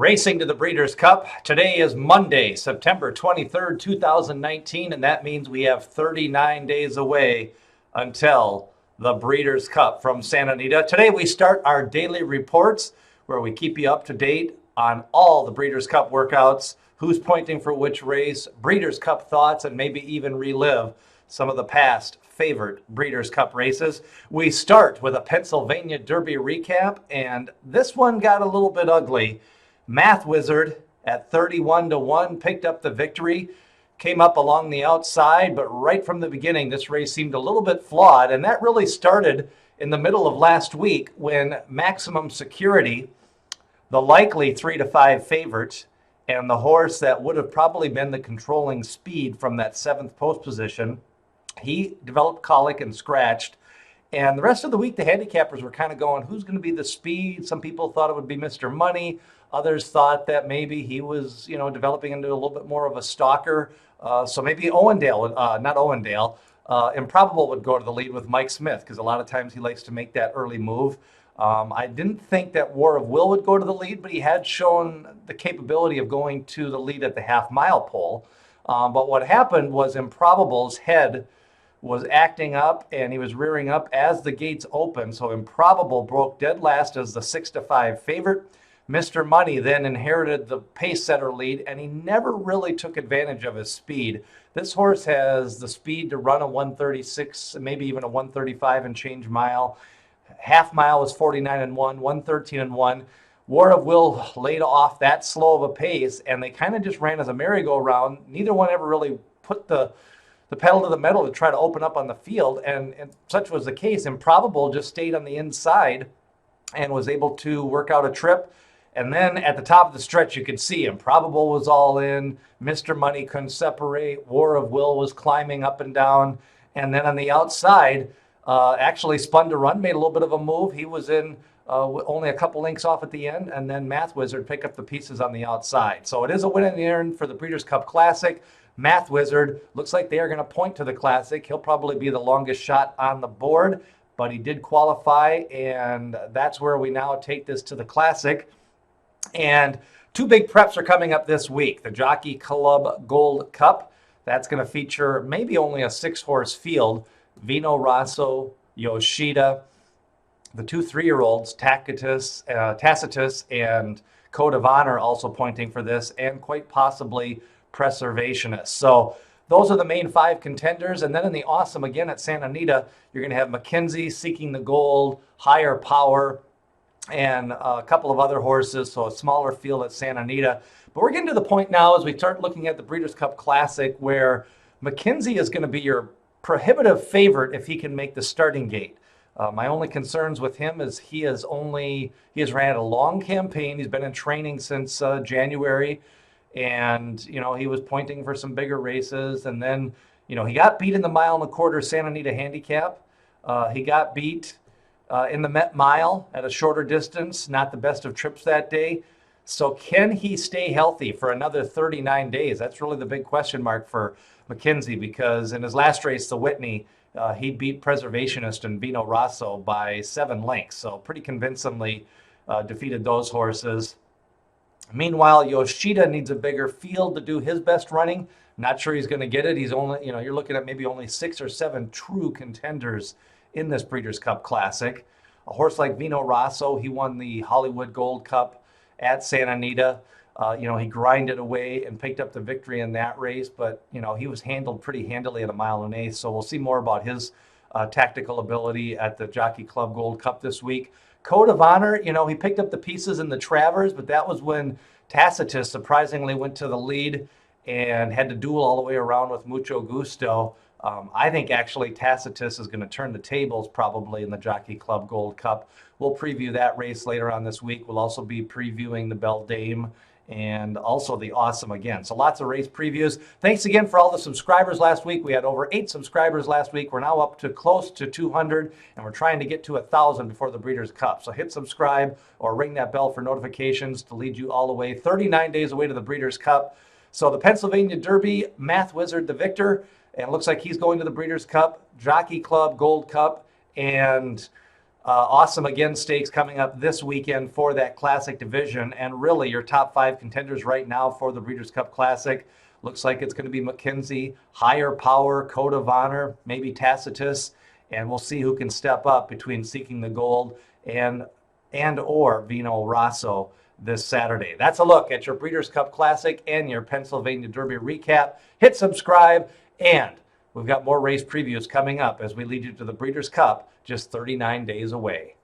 Racing to the Breeders' Cup. Today is Monday, September 23rd, 2019, and that means we have 39 days away until the Breeders' Cup from Santa Anita. Today we start our daily reports where we keep you up to date on all the Breeders' Cup workouts, who's pointing for which race, Breeders' Cup thoughts, and maybe even relive some of the past favorite Breeders' Cup races. We start with a Pennsylvania Derby recap, and this one got a little bit ugly. Math Wizard at 31-1 picked up the victory, came up along the outside, but right from the beginning, this race seemed a little bit flawed, and that really started in the middle of last week when Maximum Security, the likely 3-5 favorite, and the horse that would have probably been the controlling speed from that seventh post position, he developed colic and scratched. And the rest of the week, the handicappers were kind of going, who's going to be the speed? Some people thought it would be Mr. Money. Others thought that maybe he was, developing into a little bit more of a stalker. So maybe Improbable would go to the lead with Mike Smith because a lot of times he likes to make that early move. I didn't think that War of Will would go to the lead, but he had shown the capability of going to the lead at the half-mile pole. But what happened was Improbable's head was acting up and he was rearing up as the gates opened. So Improbable broke dead last as the 6-5 favorite. Mr. Money then inherited the pace setter lead, and he never really took advantage of his speed. This horse has the speed to run a 136, maybe even a 135 and change mile. Half mile was 49-1, 113-1. War of Will laid off that slow of a pace, and they kind of just ran as a merry-go-round. Neither one ever really put the pedal to the metal to try to open up on the field, and such was the case. Improbable just stayed on the inside and was able to work out a trip. And then at the top of the stretch, you could see Improbable was all in. Mr. Money couldn't separate. War of Will was climbing up and down. And then on the outside, actually spun to run, made a little bit of a move. He was in only a couple links off at the end. And then Math Wizard picked up the pieces on the outside. So it is a win in the end for the Breeders' Cup Classic. Math Wizard looks like they are going to point to the Classic. He'll probably be the longest shot on the board. But he did qualify. And that's where we now take this to the Classic. And two big preps are coming up this week. The Jockey Club Gold Cup. That's going to feature maybe only a 6-horse field. Vino, Rosso, Yoshida. The two 3-year-olds, Tacitus and Code of Honor also pointing for this, and quite possibly Preservationist. So those are the main 5 contenders. And then in the Awesome again at Santa Anita, you're going to have McKinzie, Seeking the Gold, Higher Power, and a couple of other horses, so a smaller field at Santa Anita. But we're getting to the point now as we start looking at the Breeders' Cup Classic where McKinzie is going to be your prohibitive favorite if he can make the starting gate. My only concerns with him is he has ran a long campaign. He's been in training since January, and he was pointing for some bigger races. And then he got beat in the 1.25 mile Santa Anita handicap. He got beat in the Met Mile at a shorter distance, not the best of trips that day. So can he stay healthy for another 39 days? That's really the big question mark for McKinzie, because in his last race, the Whitney, he beat Preservationist and Vino Rosso by 7 lengths. So pretty convincingly defeated those horses. Meanwhile, Yoshida needs a bigger field to do his best running. Not sure he's going to get it. He's only, you're looking at maybe only 6 or 7 true contenders in this Breeders' Cup Classic. A horse like Vino Rosso, he won the Hollywood Gold Cup at Santa Anita. He grinded away and picked up the victory in that race, but, he was handled pretty handily at 1 1/8 miles. So we'll see more about his tactical ability at the Jockey Club Gold Cup this week. Code of Honor, he picked up the pieces in the Travers, but that was when Tacitus surprisingly went to the lead and had to duel all the way around with Mucho Gusto. I think actually Tacitus is going to turn the tables probably in the Jockey Club Gold Cup. We'll preview that race later on this week. We'll also be previewing the Belle Dame and also the Awesome again. So lots of race previews. Thanks again for all the subscribers last week. We had over 8 subscribers last week. We're now up to close to 200, and we're trying to get to 1,000 before the Breeders' Cup. So hit subscribe or ring that bell for notifications to lead you all the way. 39 days away to the Breeders' Cup. So the Pennsylvania Derby, Math Wizard the victor. And it looks like he's going to the Breeders' Cup, Jockey Club Gold Cup, and Awesome again stakes coming up this weekend for that Classic division, and really your top 5 contenders right now for the Breeders' Cup Classic. Looks like it's going to be McKinzie, Higher Power, Code of Honor, maybe Tacitus, and we'll see who can step up between Seeking the Gold and or Vino Rosso this Saturday. That's a look at your Breeders' Cup Classic and your Pennsylvania Derby recap. Hit subscribe, and we've got more race previews coming up as we lead you to the Breeders' Cup just 39 days away.